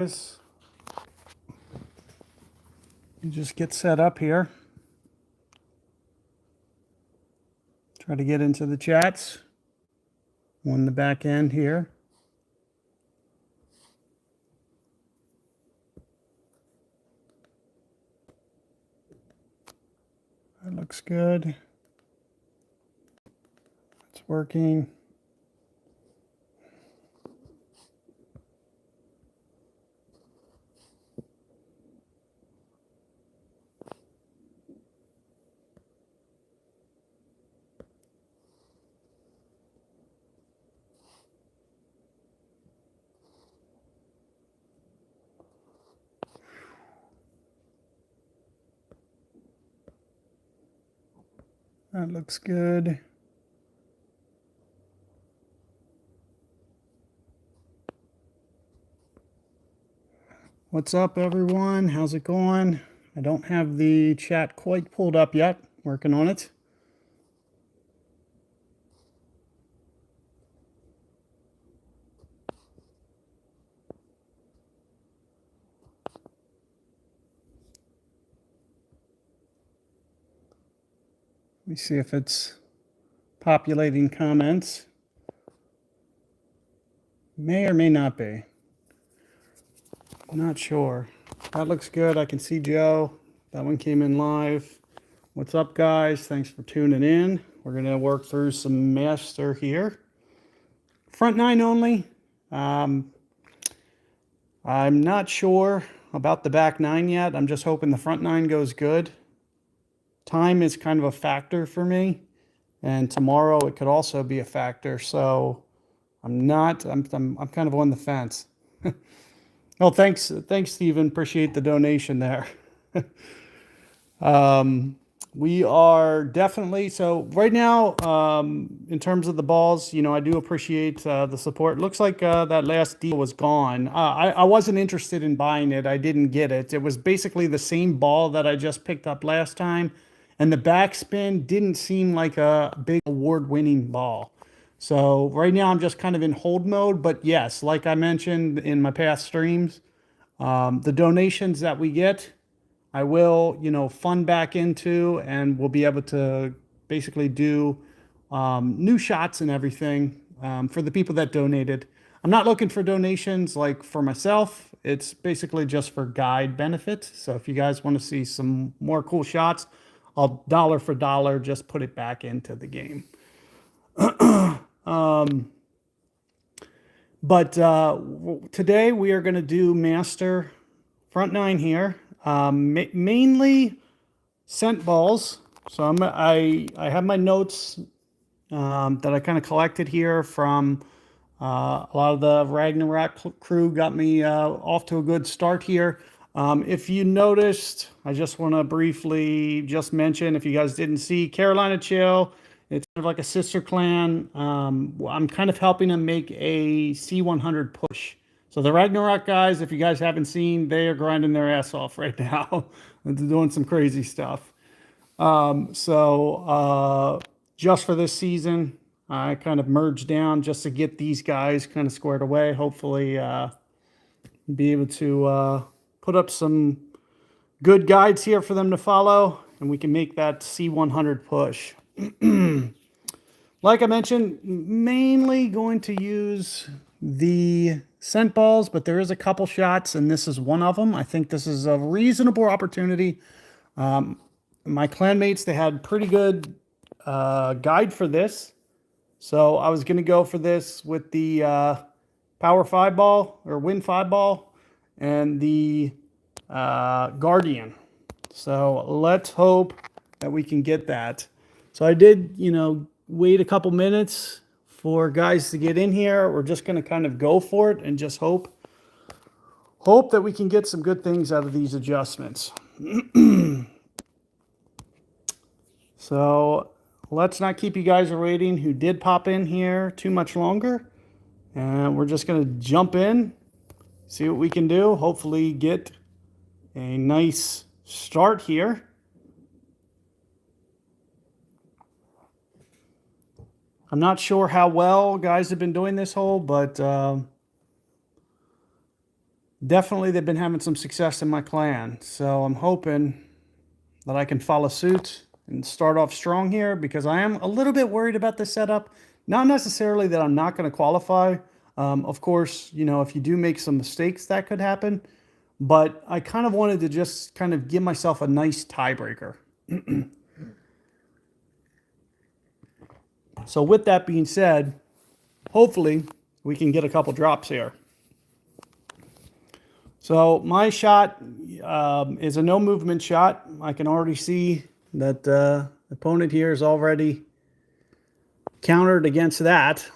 You just get set up here. Try to get into the chats on the back end here. That looks good. It's working. That looks good. What's up, everyone? How's it going? I don't have the chat quite pulled up yet. Working on it. Let me see if it's populating comments. May or may not be. Not sure. That looks good. I can see Joe. That one came in live. What's up, guys? Thanks for tuning in. We're going to work through some master here. Front nine only. I'm not sure about the back nine yet. I'm just hoping the front nine goes good. Time is kind of a factor for me, and tomorrow it could also be a factor. So I'm kind of on the fence. Oh, thanks, Stephen. Appreciate the donation there. We are definitely, so right now, in terms of the balls, you know, I do appreciate the support. Looks like that last deal was gone. I wasn't interested in buying it. I didn't get it. It was basically the same ball that I just picked up last time, and the backspin didn't seem like a big award-winning ball. So right now I'm just kind of in hold mode, but yes, like I mentioned in my past streams, the donations that we get, I will, you know, fund back into, and we'll be able to basically do new shots and everything for the people that donated. I'm not looking for donations like for myself. It's basically just for guide benefit. So if you guys want to see some more cool shots, I'll dollar for dollar just put it back into the game. But today we are going to do master front nine here. Mainly scent balls. So I have my notes that I kind of collected here from a lot of the Ragnarok crew. Got me off to a good start here. If you noticed, I just want to briefly just mention, if you guys didn't see, Carolina Chill, it's kind of like a sister clan. I'm kind of helping them make a C100 push. So the Ragnarok guys, if you guys haven't seen, they are grinding their ass off right now. They're doing some crazy stuff. Just for this season, I kind of merged down just to get these guys kind of squared away. Hopefully be able to put up some good guides here for them to follow, and we can make that C100 push. Like I mentioned, mainly going to use the scent balls, but there is a couple shots, and this is one of them. I think this is a reasonable opportunity. My clanmates, they had pretty good guide for this. So I was going to go for this with the Power 5 ball, or Win 5 ball, and the Guardian. So let's hope that we can get that. So I did, you know, wait a couple minutes for guys to get in here. We're just going to kind of go for it and just hope that we can get some good things out of these adjustments. So let's not keep you guys waiting who did pop in here too much longer. And we're just going to jump in, see what we can do. Hopefully get a nice start here. I'm not sure how well guys have been doing this hole, but definitely they've been having some success in my clan. So I'm hoping that I can follow suit and start off strong here, because I am a little bit worried about this setup. Not necessarily that I'm not going to qualify. Of course, you know, if you do make some mistakes, that could happen. But I kind of wanted to just kind of give myself a nice tiebreaker. So with that being said, hopefully we can get a couple drops here. So my shot is a no movement shot. I can already see that the opponent here is already countered against that.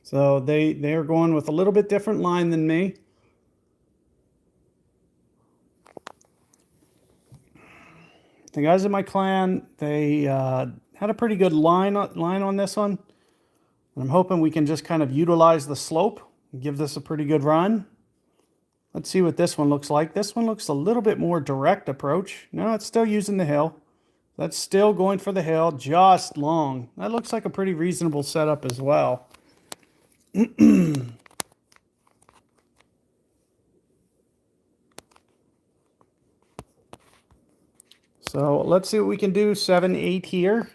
So they are going with a little bit different line than me. The guys in my clan, they had a pretty good line on this one. I'm hoping we can just kind of utilize the slope and give this a pretty good run. Let's see what this one looks like. This one looks a little bit more direct approach. No, it's still using the hill. That's still going for the hill, just long. That looks like a pretty reasonable setup as well. So let's see what we can do. 7, 8 here.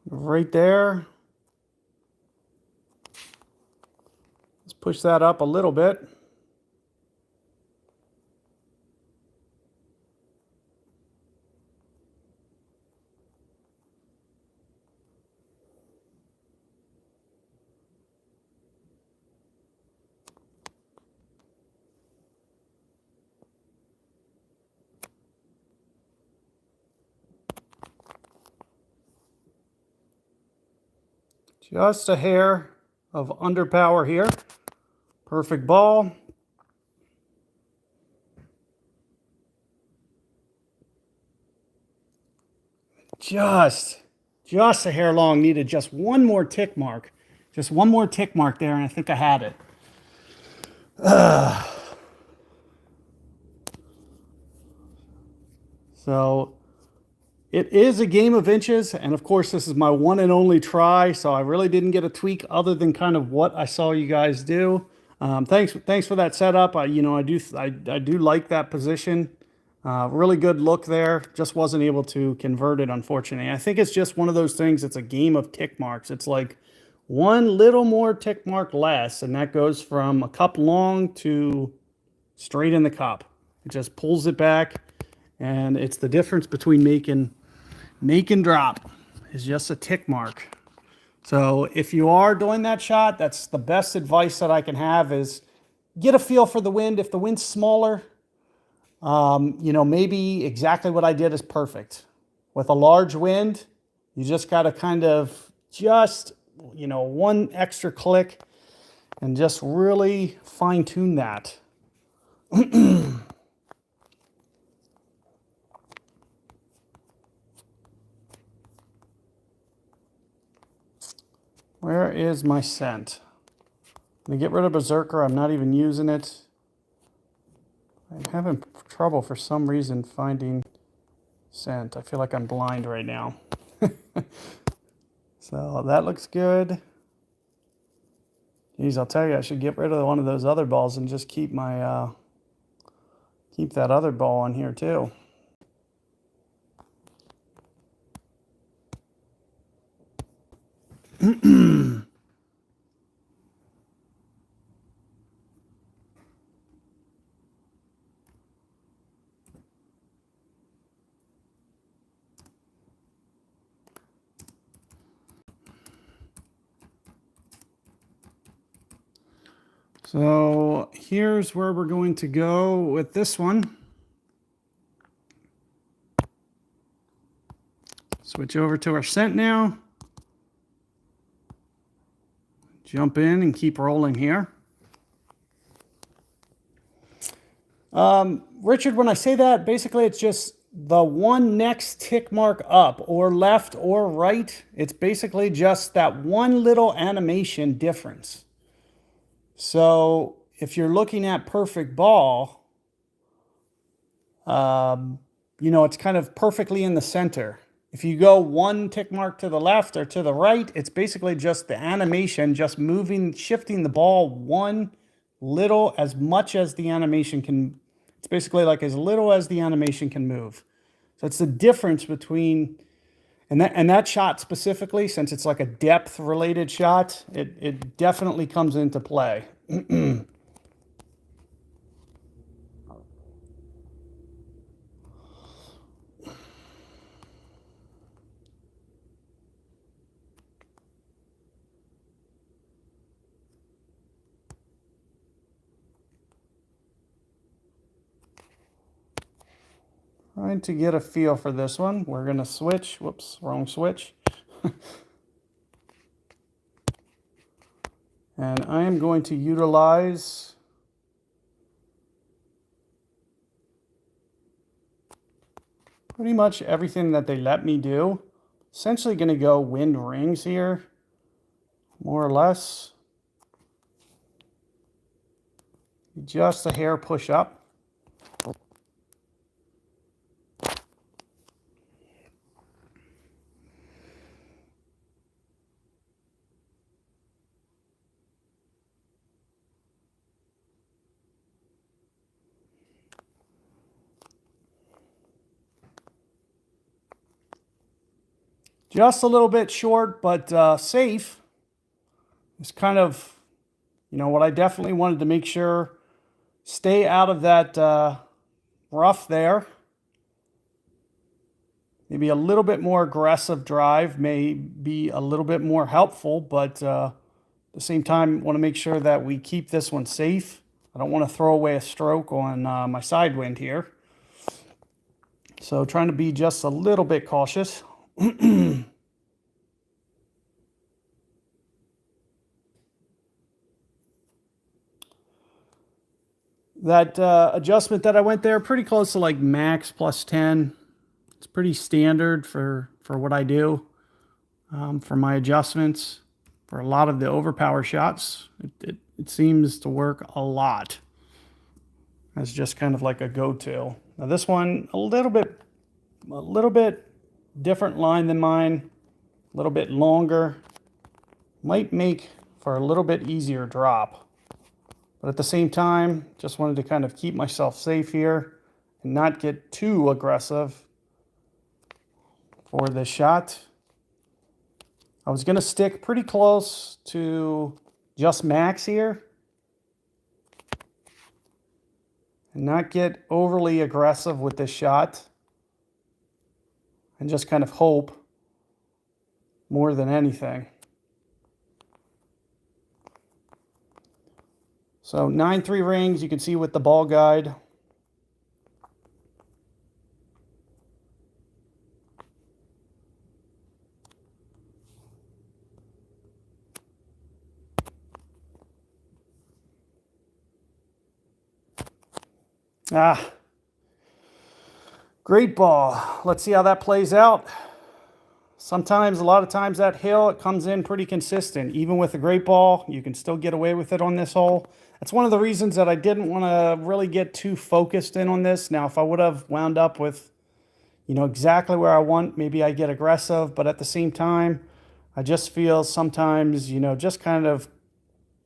Right there. Let's push that up a little bit. Just a hair of underpower here. Perfect ball. Just a hair long. Needed just one more tick mark. Just one more tick mark there, and I think I had it. So it is a game of inches, and of course this is my one and only try, so I really didn't get a tweak other than kind of what I saw you guys do. Thanks for that setup. I do like that position. Really good look there. Just wasn't able to convert it, unfortunately. I think it's just one of those things. It's a game of tick marks. It's like one little more tick mark less, and that goes from a cup long to straight in the cup. It just pulls it back, and it's the difference between make and drop is just a tick mark. So if you are doing that shot, that's the best advice that I can have, is get a feel for the wind. If the wind's smaller, you know, maybe exactly what I did is perfect. With a large wind, you just got to kind of just, you know, one extra click and just really fine tune that. Where is my scent? I'm going to get rid of Berserker. I'm not even using it. I'm having trouble for some reason finding scent. I feel like I'm blind right now. So that looks good. Geez, I'll tell you, I should get rid of one of those other balls and just keep my keep that other ball on here too. So here's where we're going to go with this one. Switch over to our scent now. Jump in and keep rolling here. Richard, when I say that, basically it's just the one next tick mark up, or left or right. It's basically just that one little animation difference. So if you're looking at perfect ball, you know, it's kind of perfectly in the center. If you go one tick mark to the left or to the right, it's basically just the animation, just moving, shifting the ball one little, as much as the animation can. It's basically like as little as the animation can move. So it's the difference between, and that shot specifically, since it's like a depth related shot, it definitely comes into play. Trying to get a feel for this one. We're going to switch. Whoops, wrong switch. And I am going to utilize pretty much everything that they let me do. Essentially going to go wind rings here, more or less. Just a hair push up. Just a little bit short, but safe. It's kind of, what I definitely wanted to make sure, stay out of that rough there. Maybe a little bit more aggressive drive may be a little bit more helpful, but at the same time, want to make sure that we keep this one safe. I don't want to throw away a stroke on my side wind here. So trying to be just a little bit cautious. That adjustment that I went there, pretty close to like max plus 10. It's pretty standard for what I do for my adjustments. For a lot of the overpower shots, it seems to work a lot. It's just kind of like a go-to. Now this one, a little bit different line than mine, a little bit longer. Might make for a little bit easier drop. But at the same time, just wanted to kind of keep myself safe here and not get too aggressive for this shot. I was going to stick pretty close to just max here and not get overly aggressive with this shot and just kind of hope more than anything. So 9-3 rings, you can see with the ball guide. Great ball. Let's see how that plays out. Sometimes, a lot of times that hill, it comes in pretty consistent. Even with a great ball, you can still get away with it on this hole. That's one of the reasons that I didn't want to really get too focused in on this. Now, if I would have wound up with, exactly where I want, maybe I get aggressive. But at the same time, I just feel sometimes, just kind of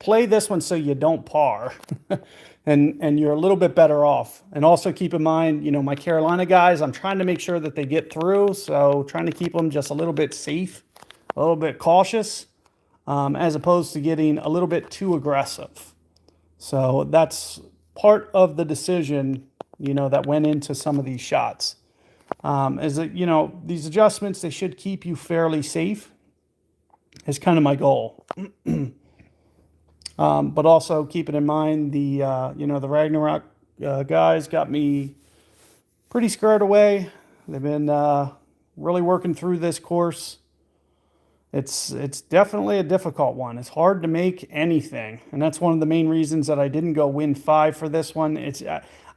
play this one so you don't par. and you're a little bit better off. And also keep in mind, my Carolina guys, I'm trying to make sure that they get through. So trying to keep them just a little bit safe, a little bit cautious, as opposed to getting a little bit too aggressive. So that's part of the decision, that went into some of these shots. Is that, these adjustments, they should keep you fairly safe is kind of my goal. But also keeping in mind the, the Ragnarok guys got me pretty squared away. They've been really working through this course. It's definitely a difficult one. It's hard to make anything. And that's one of the main reasons that I didn't go win 5 for this one.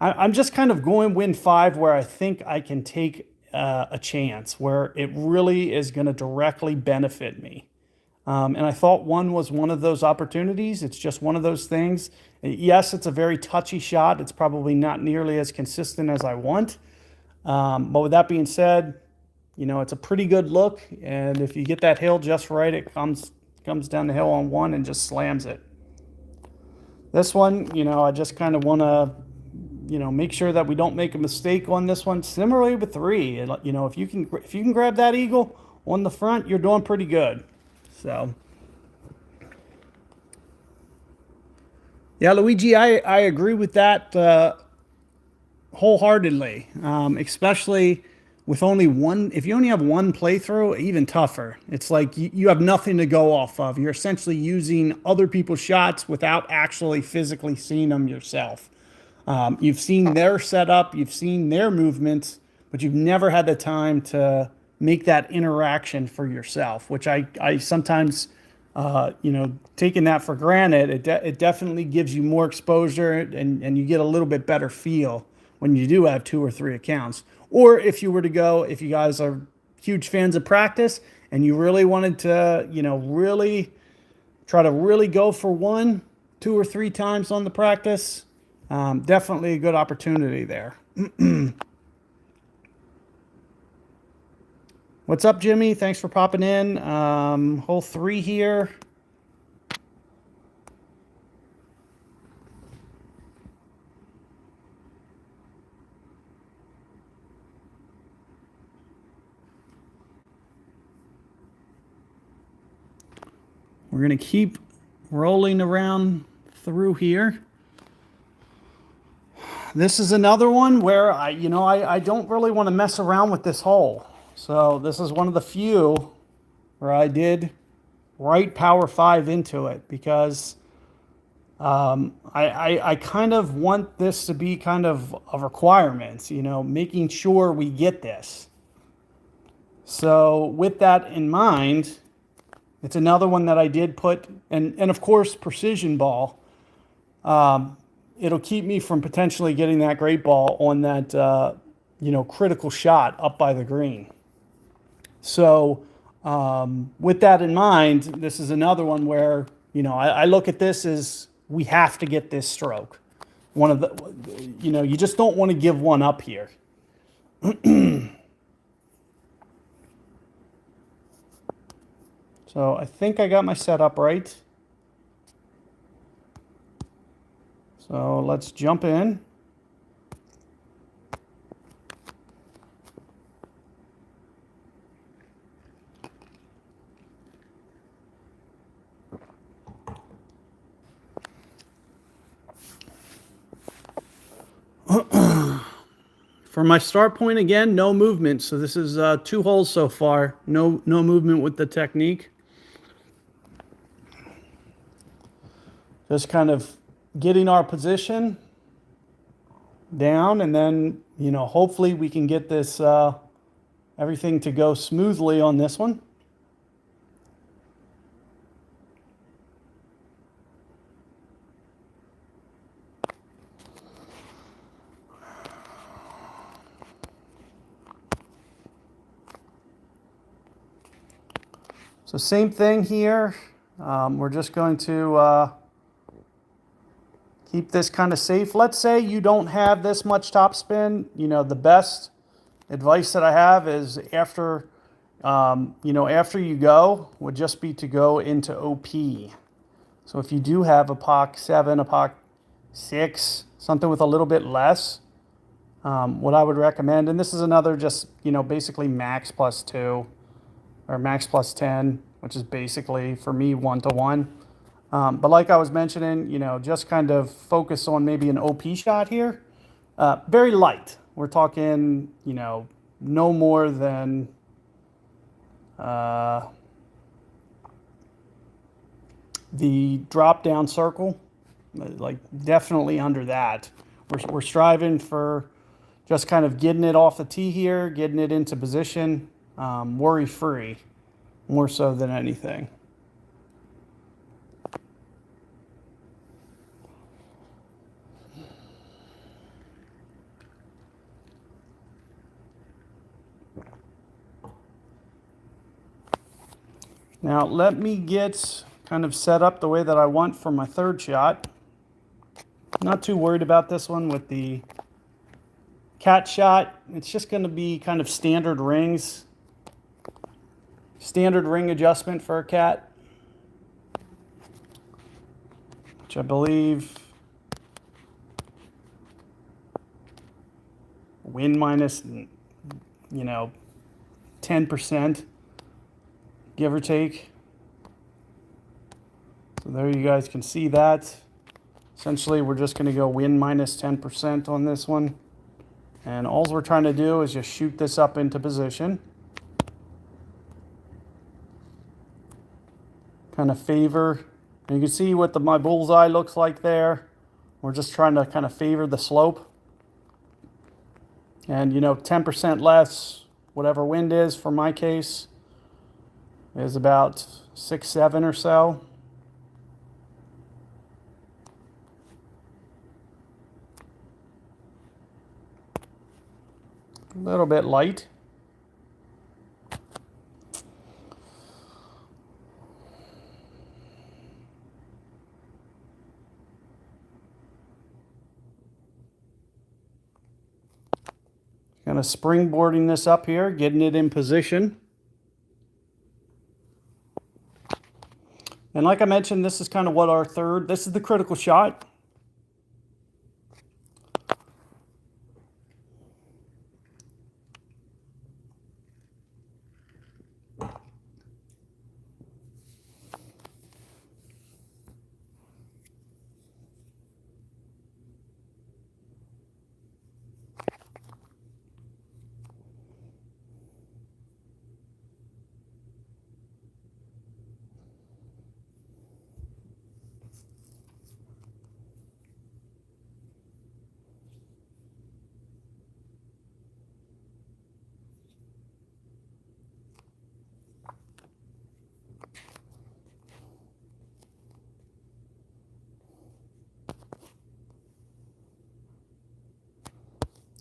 I'm just kind of going win 5 where I think I can take a chance, where it really is going to directly benefit me. And I thought one was one of those opportunities. It's just one of those things. Yes, it's a very touchy shot. It's probably not nearly as consistent as I want. But with that being said, you know, it's a pretty good look. And if you get that hill just right, it comes down the hill on one and just slams it. This one, you know, I just kind of want to, you know, make sure that we don't make a mistake on this one. Similarly with three, you know, if you can grab that eagle on the front, you're doing pretty good. So, yeah, Luigi, I agree with that wholeheartedly, especially with only one. If you only have one playthrough, even tougher. It's like you have nothing to go off of. You're essentially using other people's shots without actually physically seeing them yourself. You've seen their setup, you've seen their movements, but you've never had the time to make that interaction for yourself, which I sometimes, you know, taking that for granted, it definitely gives you more exposure, and you get a little bit better feel when you do have 2 or 3 accounts. Or if you were to go, if you guys are huge fans of practice and you really wanted to, you know, really try to really go for 1, 2 or 3 times on the practice, definitely a good opportunity there. What's up, Jimmy? Thanks for popping in. Hole 3 here. We're going to keep rolling around through here. This is another one where I don't really want to mess around with this hole. So this is one of the few where I did right power 5 into it, because I kind of want this to be kind of a requirement, you know, making sure we get this. So with that in mind, it's another one that I did put, and of course, precision ball. It'll keep me from potentially getting that great ball on that, you know, critical shot up by the green. So with that in mind, this is another one where, you know, I look at this as we have to get this stroke. One of the, you know, you just don't want to give one up here. So I think I got my setup right. So let's jump in. For my start point, again, no movement. So this is 2 holes so far. No movement with the technique. Just kind of getting our position down, and then, you know, hopefully we can get this everything to go smoothly on this one. So same thing here. We're just going to keep this kind of safe. Let's say you don't have this much topspin. You know, the best advice that I have is after, you know, after you go would just be to go into OP. So if you do have apoc 7, apoc 6, something with a little bit less, what I would recommend, and this is another just, you know, basically max plus 2 or max plus 10, which is basically for me 1-to-1. But like I was mentioning, you know, just kind of focus on maybe an OP shot here. Very light. We're talking, you know, no more than the drop down circle, like definitely under that. We're striving for just kind of getting it off the tee here, getting it into position, worry free, more so than anything. Now let me get kind of set up the way that I want for my third shot. Not too worried about this one with the cat shot. It's just going to be kind of standard rings. standard ring adjustment for a cat, which I believe win minus, 10%, give or take. So there you guys can see that. Essentially, we're just going to go win minus 10% on this one. And all we're trying to do is just shoot this up into position. Kind of favor. And you can see what my bullseye looks like there. We're just trying to kind of favor the slope. And 10% less, whatever wind is for my case, is about 6, 7 or so. A little bit light. Kind of springboarding this up here, getting it in position. And like I mentioned, this is kind of what our third, this is the critical shot.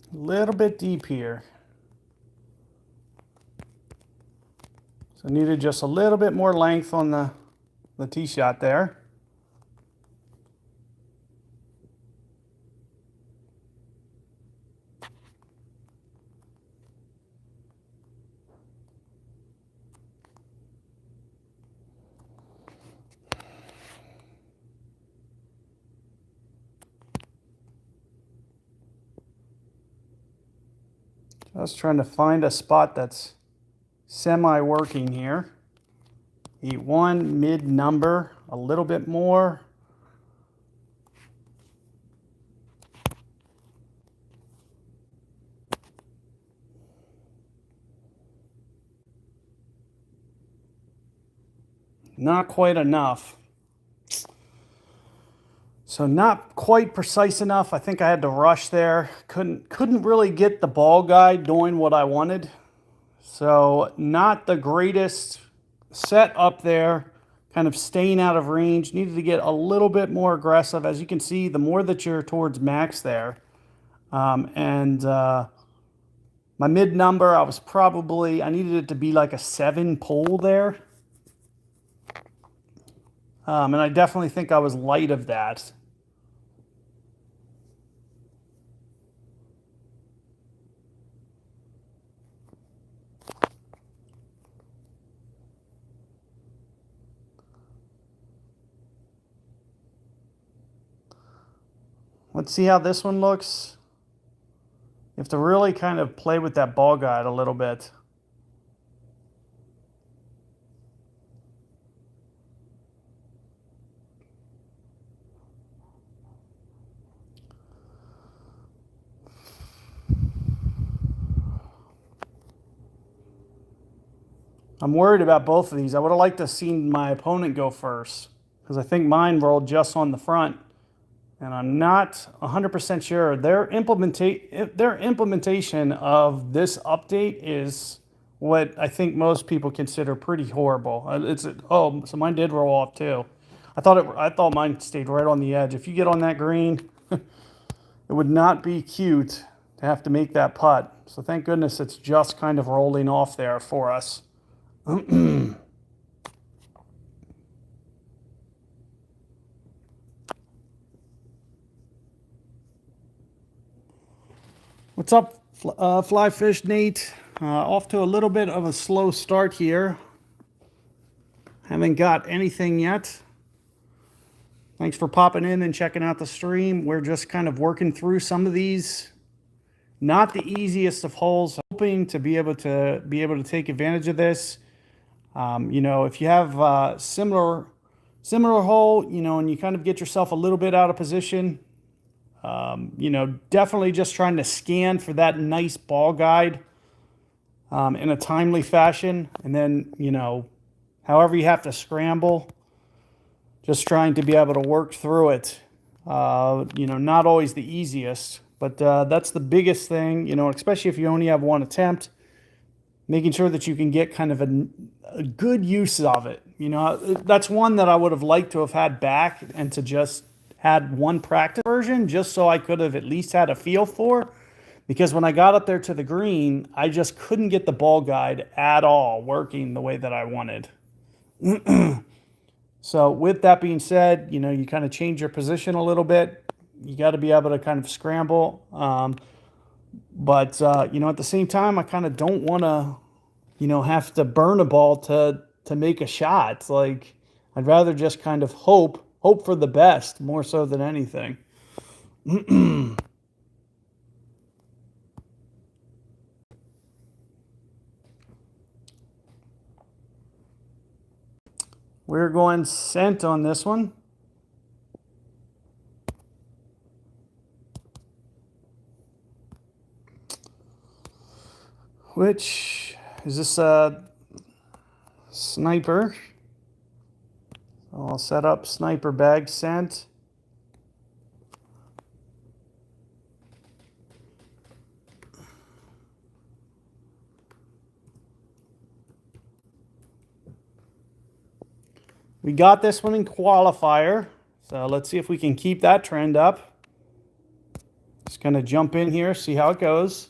A little bit deep here. So needed just a little bit more length on the tee shot there. Just trying to find a spot that's semi-working here. 8-1, mid number, a little bit more. Not quite enough. So not quite precise enough. I think I had to rush there. Couldn't really get the ball guide doing what I wanted. So not the greatest set up there, kind of staying out of range. Needed to get a little bit more aggressive. As you can see, the more that you're towards max there. My mid number, I needed it to be like a 7 pole there. And I definitely think I was light of that. Let's see how this one looks. You have to really kind of play with that ball guide a little bit. I'm worried about both of these. I would have liked to have seen my opponent go first, because I think mine rolled just on the front. And I'm not 100% sure. Their implementation of this update is what I think most people consider pretty horrible. So mine did roll off too. I thought mine stayed right on the edge. If you get on that green, it would not be cute to have to make that putt. So thank goodness it's just kind of rolling off there for us. What's up, Fly Fish Nate? Off to a little bit of a slow start here. haven't got anything yet. Thanks for popping in and checking out the stream. We're just kind of working through some of these. Not the easiest of holes. Hoping to be able to take advantage of this. You know, if you have similar hole, you know, and you kind of get yourself a little bit out of position, you know, definitely just trying to scan for that nice ball guide in a timely fashion. And then, you know, however you have to scramble, just trying to be able to work through it. You know, not always the easiest, but that's the biggest thing, you know, especially if you only have one attempt, making sure that you can get kind of a good use of it. You know, that's one that I would have liked to have had back and to just had one practice version just so I could have at least had a feel for. Because when I got up there to the green, I just couldn't get the ball guide at all working the way that I wanted. So with that being said, you know, you kind of change your position a little bit. You got to be able to kind of scramble. But, you know, at the same time, I kind of don't want to, you know, have to burn a ball to make a shot. Like, I'd rather just kind of hope for the best more so than anything. We're going scent on this one. Which is this a sniper? So I'll set up sniper bag scent. We got this one in qualifier, so let's see if we can keep that trend up. Just gonna jump in here, see how it goes.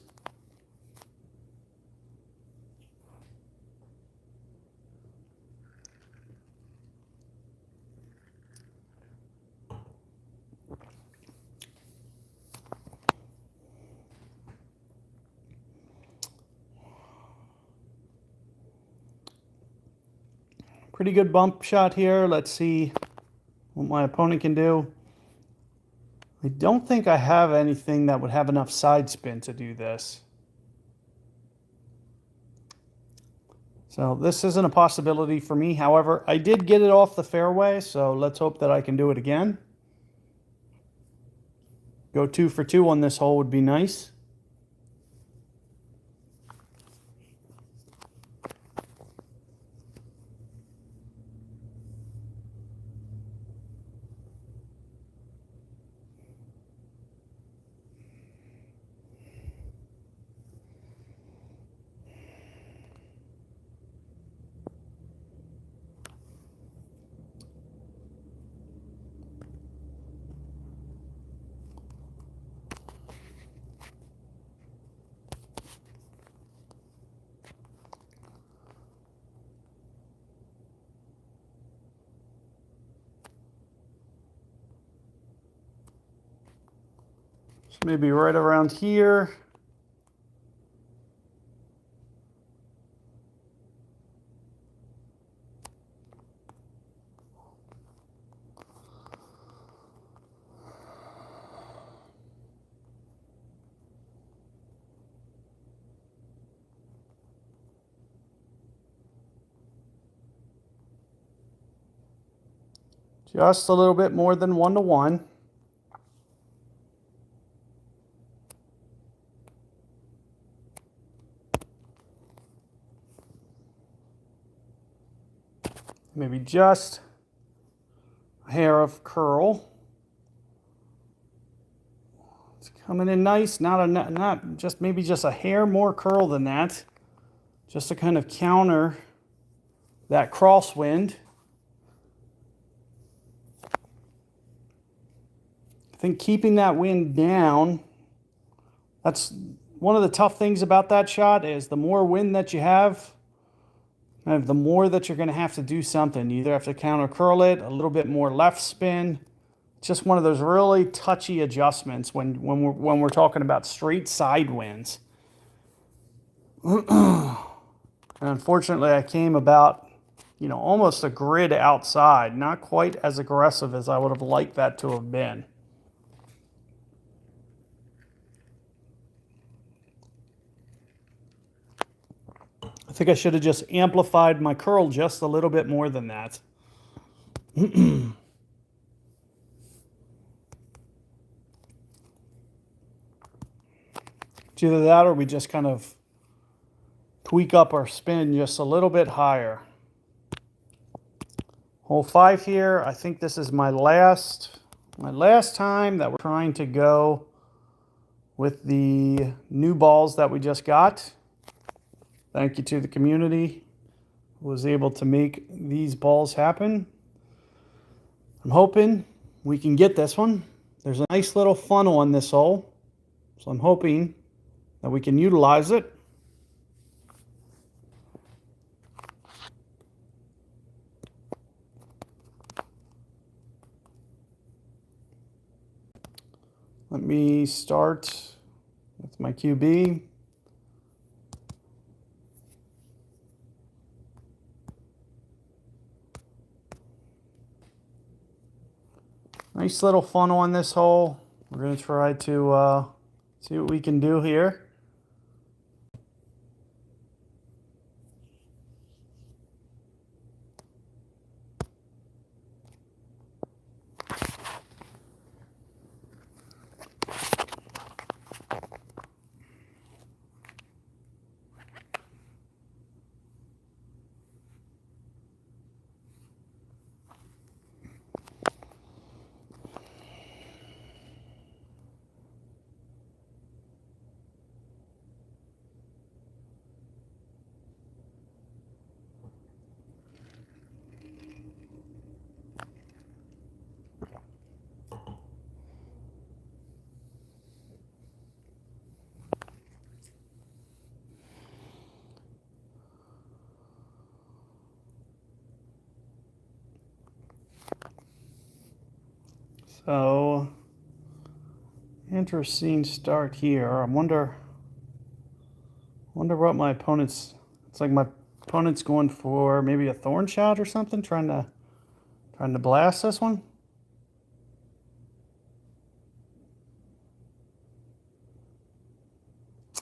Pretty good bump shot here. Let's see what my opponent can do. I don't think I have anything that would have enough side spin to do this. So this isn't a possibility for me. However, I did get it off the fairway, so let's hope that I can do it again. Go 2 for 2 on this hole would be nice. Maybe right around here. Just a little bit more than 1 to 1. Maybe just a hair of curl. It's coming in nice. Not just maybe just a hair more curl than that, just to kind of counter that crosswind. I think keeping that wind down, that's one of the tough things about that shot is the more wind that you have, the more that you're going to have to do something. You either have to counter curl it, a little bit more left spin. It's just one of those really touchy adjustments when we're talking about straight side winds. And unfortunately, I came about, you know, almost a grid outside. Not quite as aggressive as I would have liked that to have been. I think I should have just amplified my curl just a little bit more than that. It's either that or we just kind of tweak up our spin just a little bit higher. Hole 5 here. I think this is my last time that we're trying to go with the new balls that we just got. Thank you to the community who was able to make these balls happen. I'm hoping we can get this one. There's a nice little funnel on this hole, so I'm hoping that we can utilize it. Let me start with my QB. Nice little funnel on this hole. We're going to try to see what we can do here. So, interesting start here. I wonder what my opponent's. It's like my opponent's going for maybe a thorn shot or something, trying to blast this one.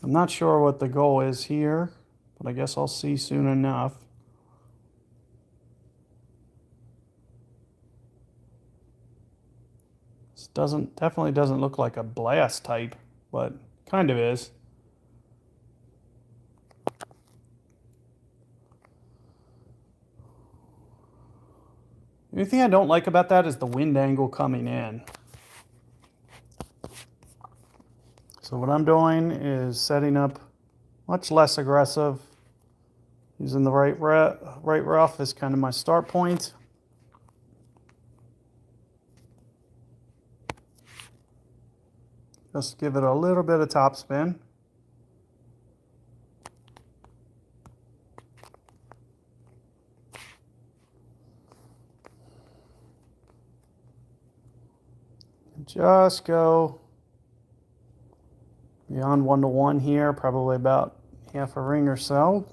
I'm not sure what the goal is here, but I guess I'll see soon enough. Definitely doesn't look like a blast type, but kind of is. The only thing I don't like about that is the wind angle coming in. So what I'm doing is setting up much less aggressive, using the right rough as kind of my start point. Just give it a little bit of topspin. Just go beyond 1-to-1 here, probably about half a ring or so.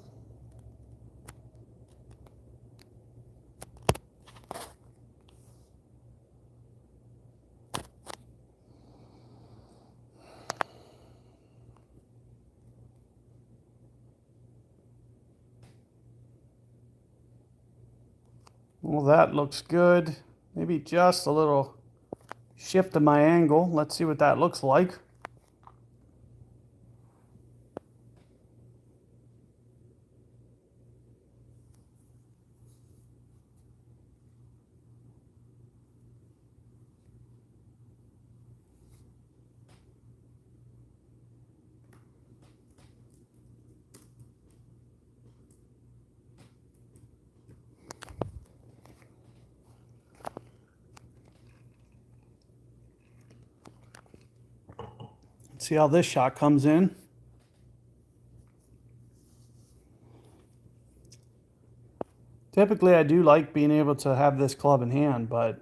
Well, that looks good. Maybe just a little shift of my angle. Let's see what that looks like. See how this shot comes in. Typically, I do like being able to have this club in hand, but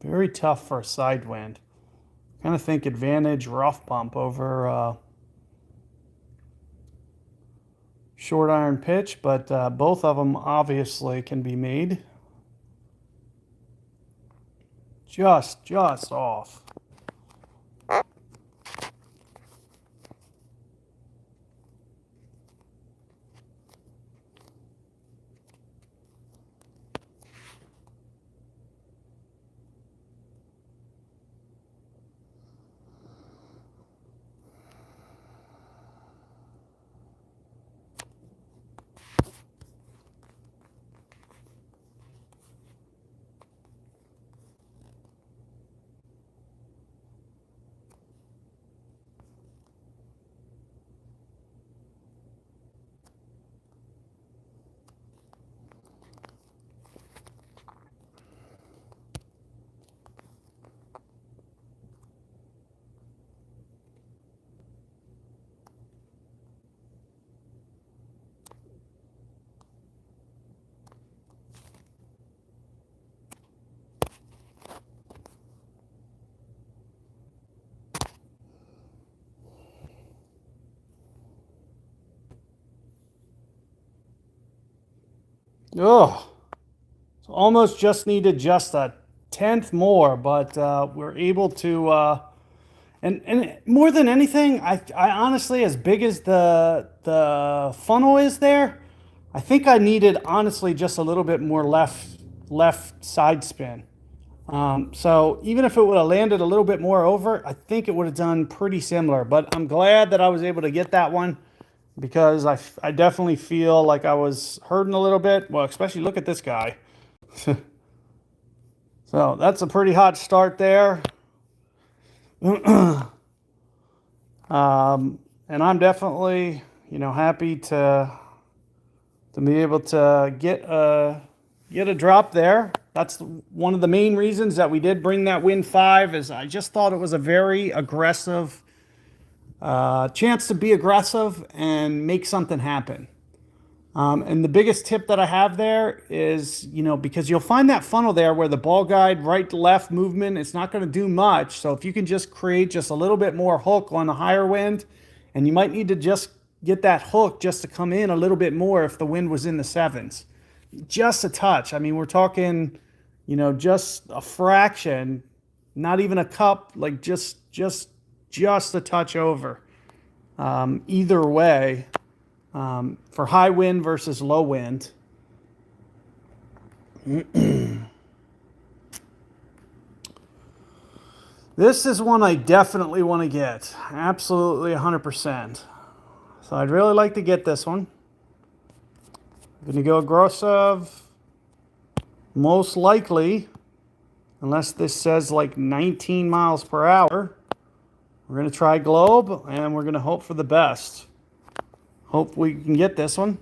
very tough for a side wind. Kind of think advantage rough bump over short iron pitch, but both of them obviously can be made. Just off. Oh, almost just needed just a tenth more, but we're able to. And more than anything, I honestly, as big as the funnel is there, I think I needed honestly just a little bit more left side spin. So even if it would have landed a little bit more over, I think it would have done pretty similar. But I'm glad that I was able to get that one because I definitely feel like I was hurting a little bit. Well, especially look at this guy. So that's a pretty hot start there. And I'm definitely, happy to be able to get a drop there. That's one of the main reasons that we did bring that win 5 is I just thought it was a very aggressive chance to be aggressive and make something happen. And the biggest tip that I have there is, because you'll find that funnel there where the ball guide right to left movement, it's not going to do much. So if you can just create just a little bit more hook on the higher wind, and you might need to just get that hook just to come in a little bit more if the wind was in the 7s. Just a touch. I mean, we're talking, just a fraction, not even a cup, like just a touch over. Either way. For high wind versus low wind. This is one I definitely want to get. Absolutely 100%. So I'd really like to get this one. I'm going to go aggressive. Most likely, unless this says like 19 miles per hour, we're going to try globe and we're going to hope for the best. Hope we can get this one.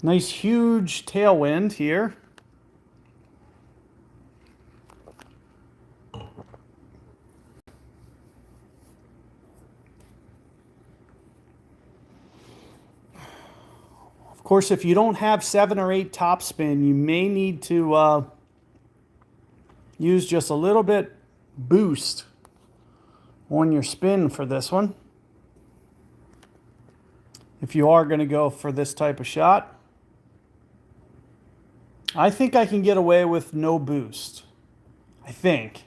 Nice huge tailwind here. Of course, if you don't have 7 or 8 topspin, you may need to use just a little bit boost on your spin for this one. If you are going to go for this type of shot. I think I can get away with no boost. I think.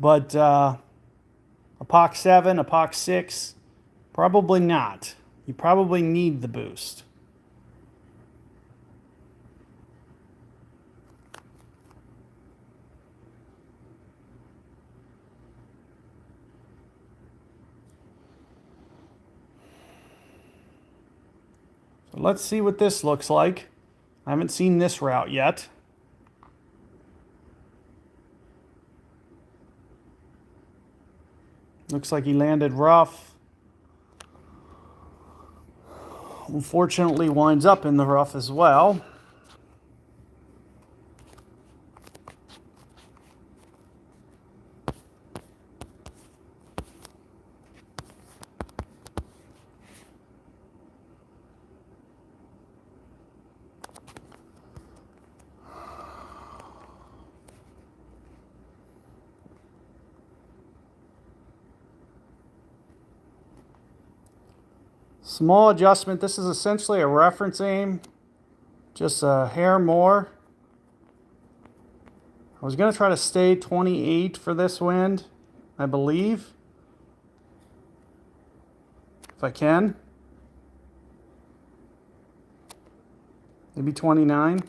But apoc 7, apoc 6, probably not. You probably need the boost. So let's see what this looks like. I haven't seen this route yet. Looks like he landed rough. Unfortunately, winds up in the rough as well. Small adjustment. This is essentially a reference aim, just a hair more. I was going to try to stay 28 for this wind, I believe, if I can. Maybe 29. Did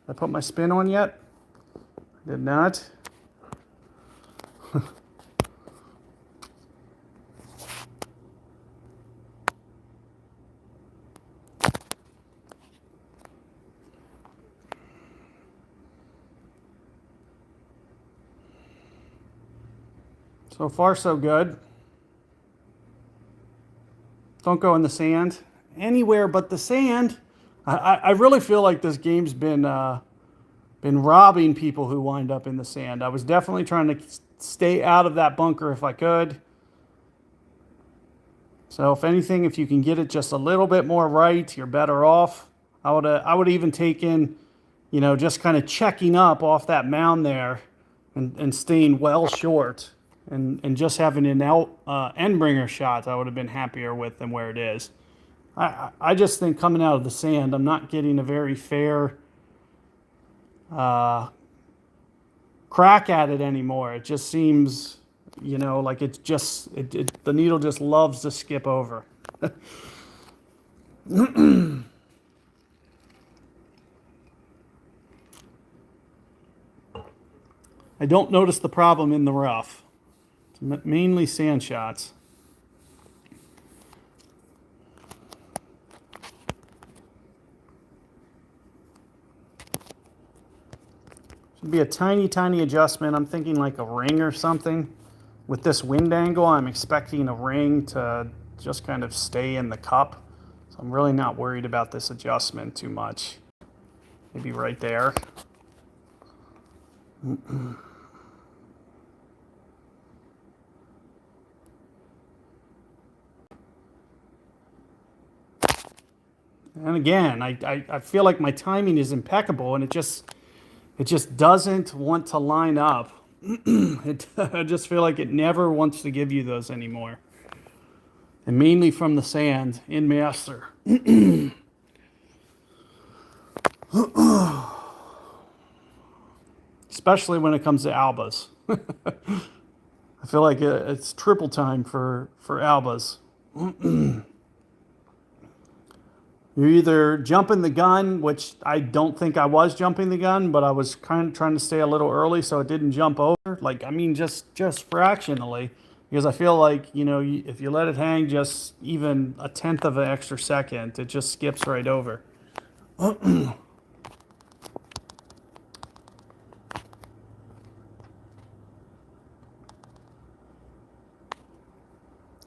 I put my spin on yet? I did not. So far, so good. Don't go in the sand. Anywhere but the sand. I really feel like this game's been robbing people who wind up in the sand. I was definitely trying to stay out of that bunker if I could. So if anything, if you can get it just a little bit more right, you're better off. I would even take in, you know, just kind of checking up off that mound there and staying well short and just having an end bringer shot I would have been happier with than where it is. I just think coming out of the sand, I'm not getting a very fair crack at it anymore. It just seems, you know, like it's just, the needle just loves to skip over. I don't notice the problem in the rough. It's mainly sand shots. Should be a tiny, tiny adjustment. I'm thinking like a ring or something. With this wind angle, I'm expecting a ring to just kind of stay in the cup. So I'm really not worried about this adjustment too much. Maybe right there. And again, I feel like my timing is impeccable, and it just doesn't want to line up. I just feel like it never wants to give you those anymore. And mainly from the sand in Master. Especially when it comes to albas. I feel like it's triple time for albas. You're either jumping the gun, which I don't think I was jumping the gun, but I was kind of trying to stay a little early so it didn't jump over. Like, I mean, just fractionally. Because I feel like, you know, if you let it hang just even a tenth of an extra second, it just skips right over.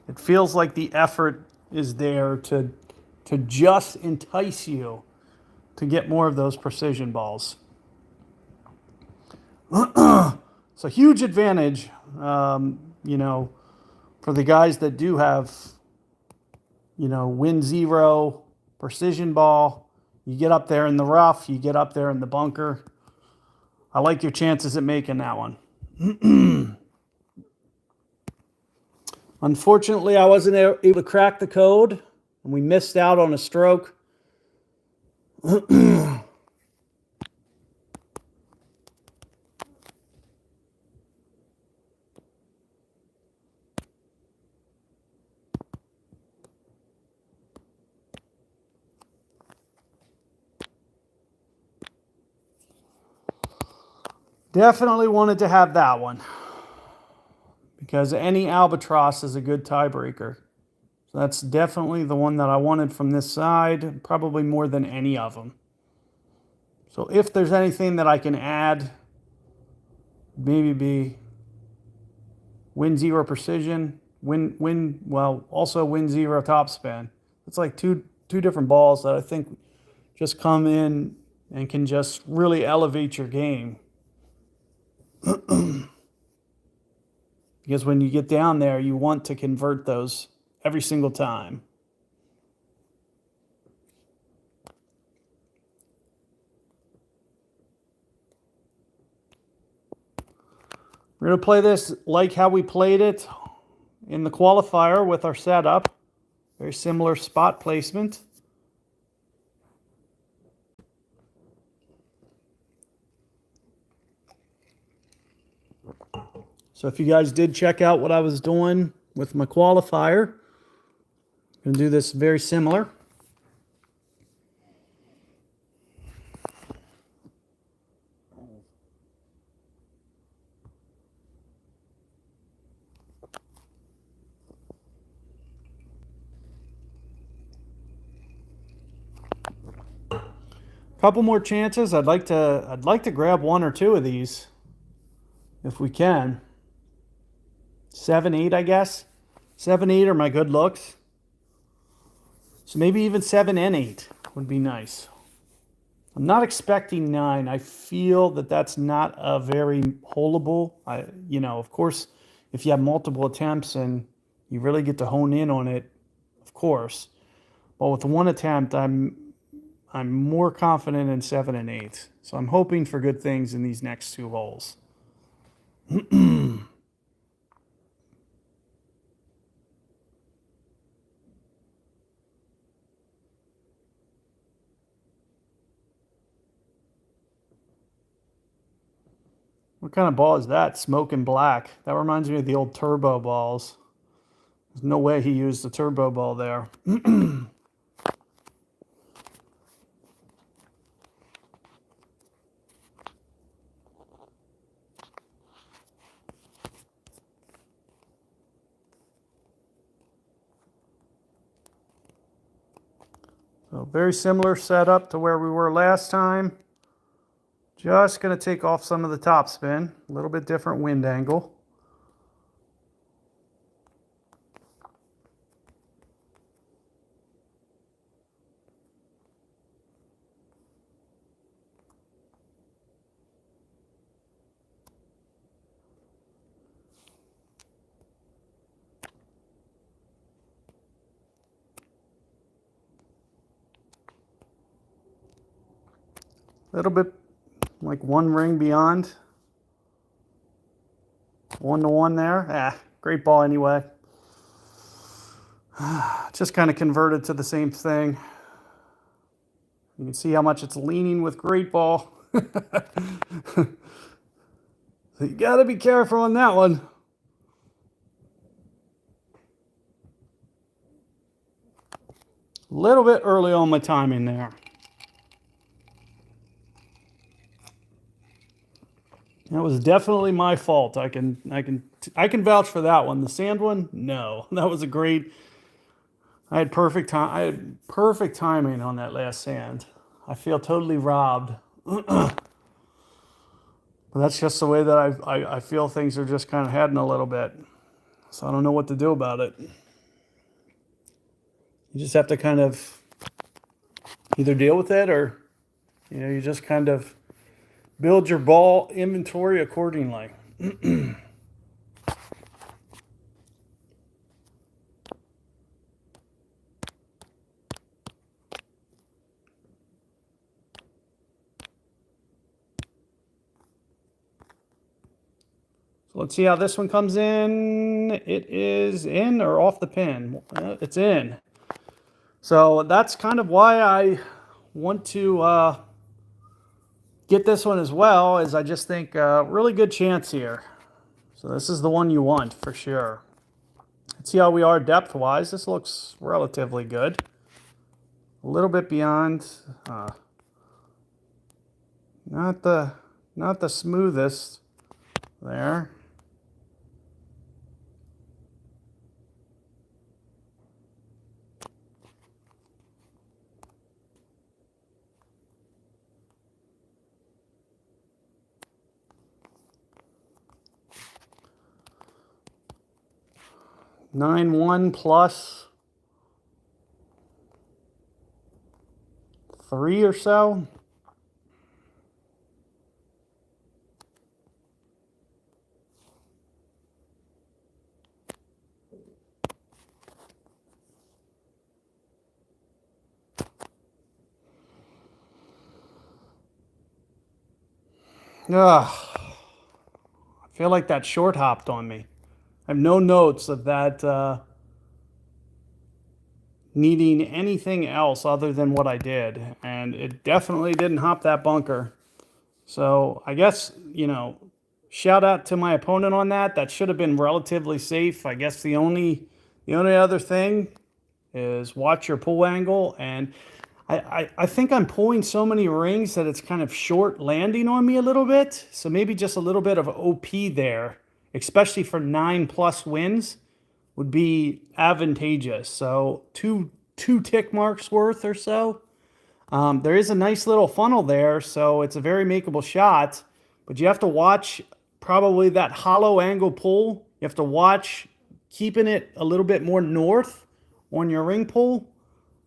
It feels like the effort is there to just entice you to get more of those precision balls. So huge advantage, you know, for the guys that do have, you know, wind zero, precision ball. You get up there in the rough, you get up there in the bunker. I like your chances at making that one. Unfortunately, I wasn't able to crack the code, and we missed out on a stroke. Definitely wanted to have that one because any albatross is a good tiebreaker. So that's definitely the one that I wanted from this side, probably more than any of them. So if there's anything that I can add, maybe be wind zero precision, also wind zero topspin. It's like two different balls that I think just come in and can just really elevate your game. Because when you get down there, you want to convert those every single time. We're going to play this like how we played it in the qualifier with our setup. Very similar spot placement. So if you guys did check out what I was doing with my qualifier, I'm going to do this very similar. Couple more chances. I'd like to grab one or two of these if we can. 7, 8, I guess. 7, 8 are my good looks. So maybe even 7 and 8 would be nice. I'm not expecting 9. I feel that that's not a very holeable. Of course, if you have multiple attempts and you really get to hone in on it, of course. But with one attempt, I'm more confident in 7 and 8. So I'm hoping for good things in these next 2 holes. What kind of ball is that? Smoking black. That reminds me of the old turbo balls. There's no way he used the turbo ball there. So very similar setup to where we were last time. Just going to take off some of the topspin. A little bit different wind angle. A little bit like one ring beyond. 1 to 1 there. Great ball anyway. Just kind of converted to the same thing. You can see how much it's leaning with great ball. So you got to be careful on that one. A little bit early on my timing there. That was definitely my fault. I can vouch for that one. The sand one, no. That was a great. I had perfect timing on that last sand. I feel totally robbed. But that's just the way that I feel things are just kind of heading a little bit. So I don't know what to do about it. You just have to kind of either deal with it or, you just kind of build your ball inventory accordingly. So let's see how this one comes in. It is in or off the pin. It's in. So that's kind of why I want to get this one as well, is I just think really good chance here. So this is the one you want for sure. Let's see how we are depth-wise. This looks relatively good. A little bit beyond. Not the smoothest there. Nine one plus 3 or so. Ugh. I feel like that short hopped on me. I have no notes of that needing anything else other than what I did. And it definitely didn't hop that bunker. So I guess, you know, shout out to my opponent on that. That should have been relatively safe. I guess the only other thing is watch your pull angle. And I think I'm pulling so many rings that it's kind of short landing on me a little bit. So maybe just a little bit of OP there, especially for 9+ wins, would be advantageous. So two tick marks worth or so. There is a nice little funnel there, so it's a very makeable shot, but you have to watch probably that hollow angle pull. You have to watch keeping it a little bit more north on your ring pull.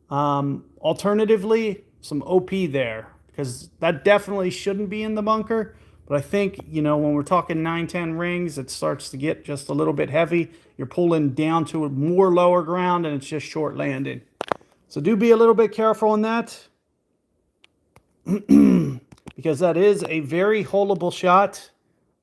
Alternatively, some OP there, because that definitely shouldn't be in the bunker. But I think, you know, when we're talking 9-10 rings, it starts to get just a little bit heavy. You're pulling down to a more lower ground, and it's just short landing. So do be a little bit careful on that. Because that is a very holeable shot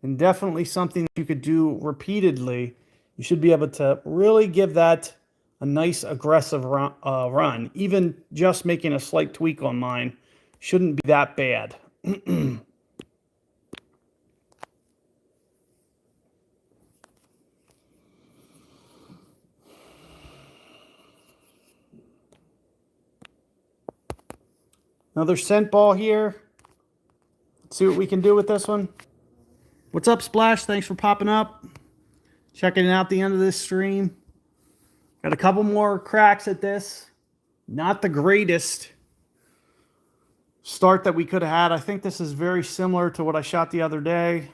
and definitely something that you could do repeatedly. You should be able to really give that a nice aggressive run. Even just making a slight tweak on mine shouldn't be that bad. Another scent ball here. Let's see what we can do with this one. What's up, Splash? Thanks for popping up. Checking out the end of this stream. Got a couple more cracks at this. Not the greatest start that we could have had. I think this is very similar to what I shot the other day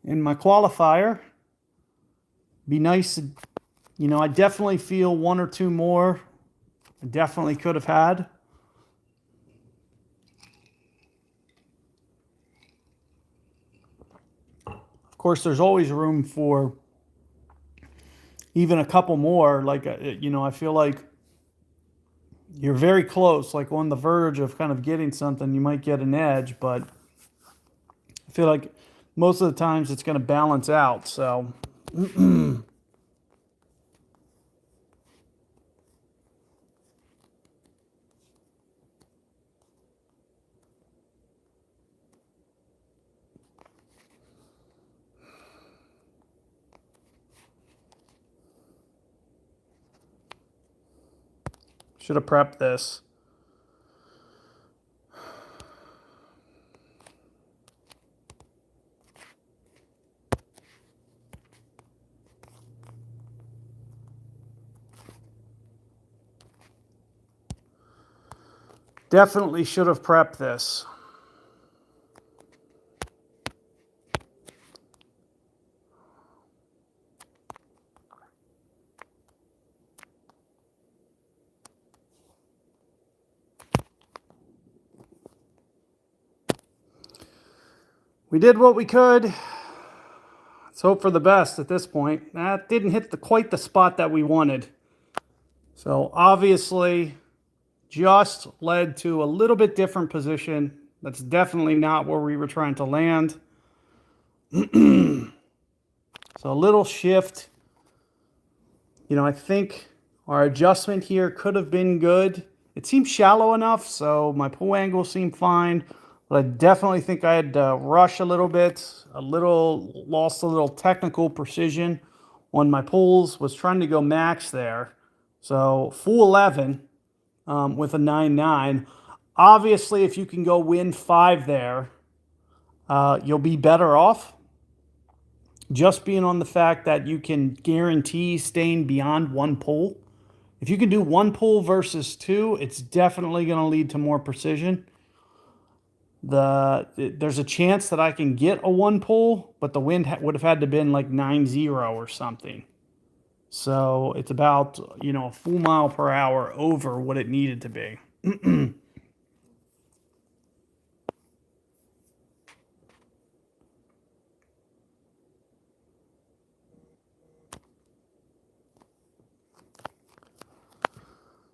in my qualifier. Be nice, you know, I definitely feel one or two more I definitely could have had. Of course, there's always room for even a couple more. Like, you know, I feel like you're very close, like on the verge of kind of getting something. You might get an edge, but I feel like most of the times it's going to balance out. So should have prepped this. Definitely should have prepped this. We did what we could. Let's hope for the best at this point. That didn't hit quite the spot that we wanted. So obviously just led to a little bit different position. That's definitely not where we were trying to land. So a little shift. You know, I think our adjustment here could have been good. It seemed shallow enough, so my pull angle seemed fine. But I definitely think I had to rush a little bit, lost a little technical precision on my pulls, was trying to go max there. So full 11 with a 9-9. Obviously, if you can go win 5 there, you'll be better off. Just being on the fact that you can guarantee staying beyond 1 pull. If you can do 1 pull versus 2, it's definitely going to lead to more precision. There's a chance that I can get a 1 pull, but the wind would have had to been like 9-0 or something. So it's about, you know, a full mile per hour over what it needed to be.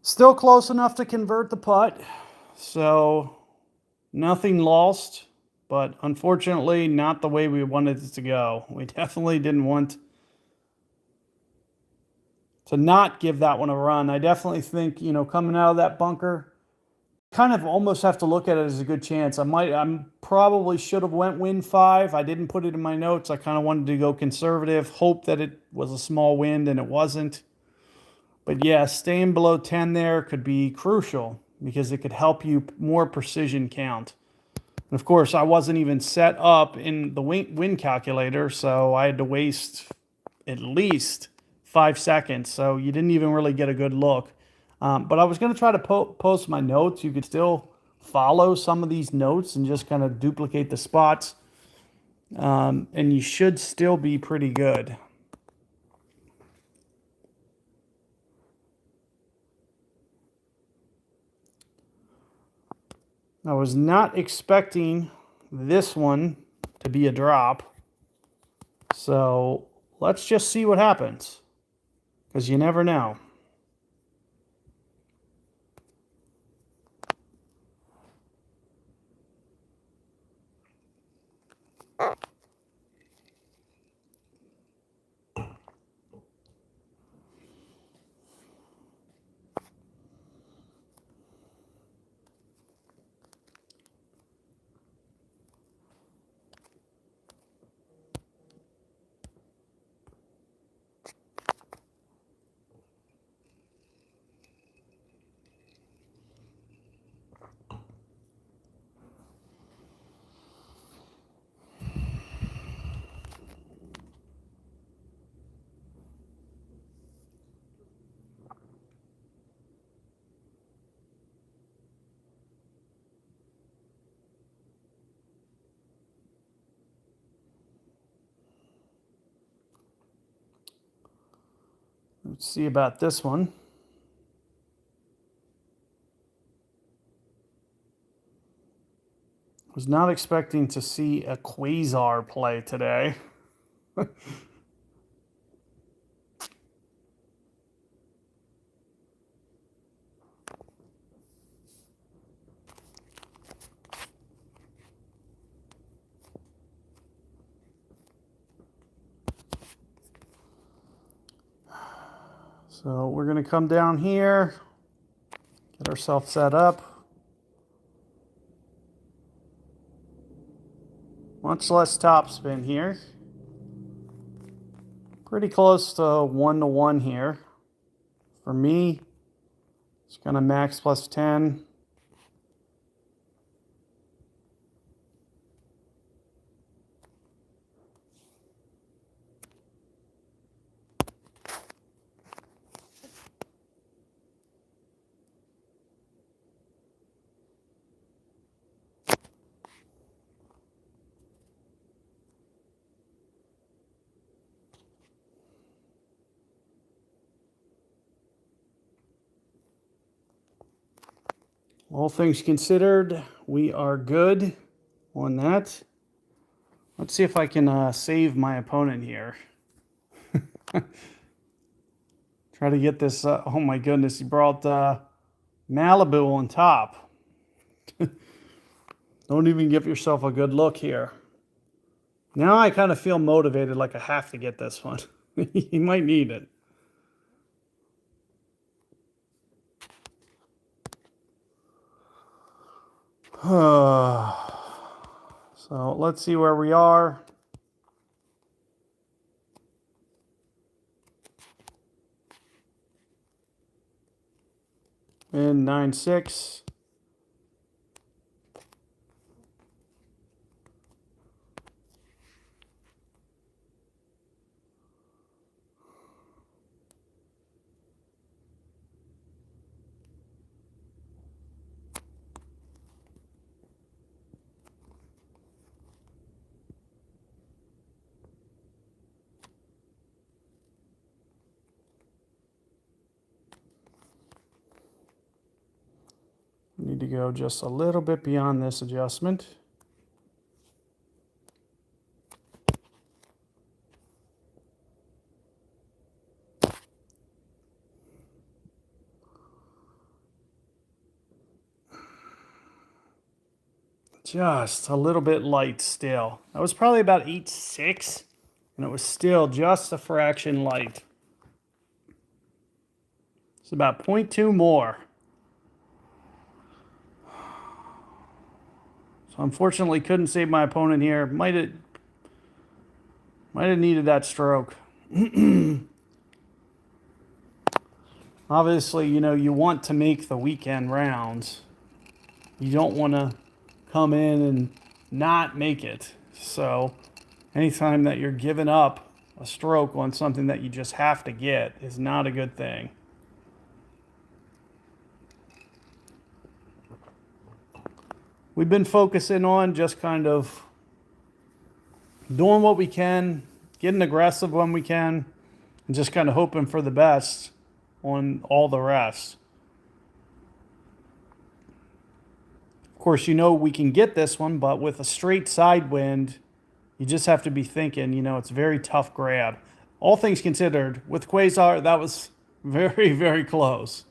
Still close enough to convert the putt. So nothing lost, but unfortunately not the way we wanted it to go. We definitely didn't want to not give that one a run. I definitely think, you know, coming out of that bunker, kind of almost have to look at it as a good chance. I'm probably should have went wind 5. I didn't put it in my notes. I kind of wanted to go conservative, hope that it was a small wind, and it wasn't. But yeah, staying below 10 there could be crucial because it could help you more precision count. And of course, I wasn't even set up in the wind calculator, so I had to waste at least 5 seconds. So you didn't even really get a good look. But I was going to try to post my notes. You could still follow some of these notes and just kind of duplicate the spots. And you should still be pretty good. I was not expecting this one to be a drop. So let's just see what happens, because you never know. Let's see about this one. Was not expecting to see a quasar play today. So we're going to come down here, get ourselves set up. Much less topspin here. Pretty close to 1-to-1 here. For me, it's going to max plus 10. All things considered, we are good on that. Let's see if I can save my opponent here. Try to get this. Oh my goodness, he brought Malibu on top. Don't even give yourself a good look here. Now I kind of feel motivated, like I have to get this one. He might need it. So let's see where we are. In 9-6. Need to go just a little bit beyond this adjustment. Just a little bit light still. That was probably about 8-6, and it was still just a fraction light. It's about 0.2 more. So unfortunately couldn't save my opponent here. Might have needed that stroke. Obviously, you know, you want to make the weekend rounds. You don't want to come in and not make it. So anytime that you're giving up a stroke on something that you just have to get is not a good thing. We've been focusing on just kind of doing what we can, getting aggressive when we can, and just kind of hoping for the best on all the rest. Of course, you know we can get this one, but with a straight side wind, you just have to be thinking, you know, it's a very tough grab. All things considered, with Quasar, that was very, very close.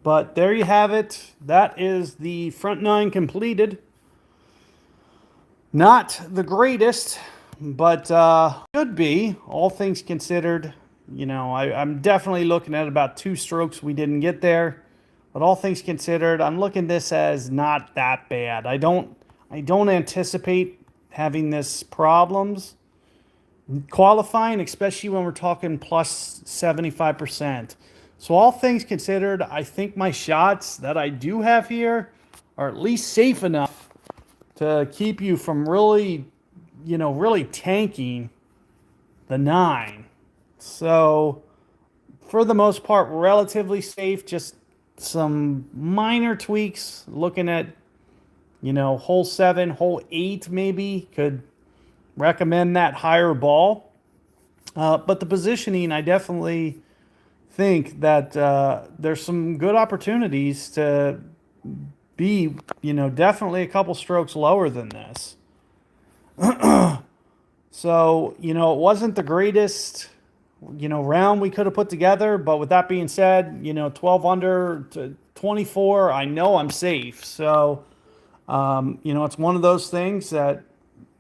But there you have it. That is the front nine completed. Not the greatest, but could be, all things considered. You know, I'm definitely looking at about 2 strokes we didn't get there. But all things considered, I'm looking this as not that bad. I don't anticipate having this problems qualifying, especially when we're talking plus 75%. So all things considered, I think my shots that I do have here are at least safe enough to keep you from really, you know, really tanking the 9. So for the most part, relatively safe, just some minor tweaks, looking at, you know, hole 7, hole 8 maybe, could recommend that higher ball. But the positioning, I definitely think that there's some good opportunities to be, you know, definitely a couple strokes lower than this. So, you know, it wasn't the greatest, you know, round we could have put together. But with that being said, you know, 12 under to 24, I know I'm safe. So, you know, it's one of those things that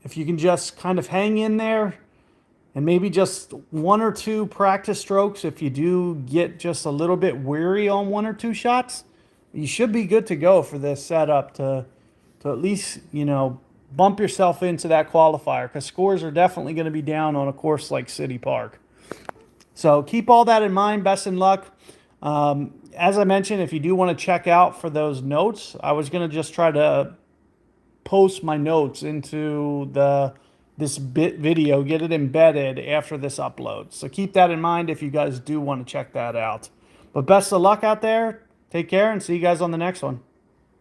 if you can just kind of hang in there and maybe just 1 or 2 practice strokes, if you do get just a little bit weary on 1 or 2 shots, you should be good to go for this setup to at least, you know, bump yourself into that qualifier, because scores are definitely going to be down on a course like City Park. So keep all that in mind. Best in luck. As I mentioned, if you do want to check out for those notes, I was going to just try to post my notes into this video, get it embedded after this upload. So keep that in mind if you guys do want to check that out. But best of luck out there. Take care and see you guys on the next one.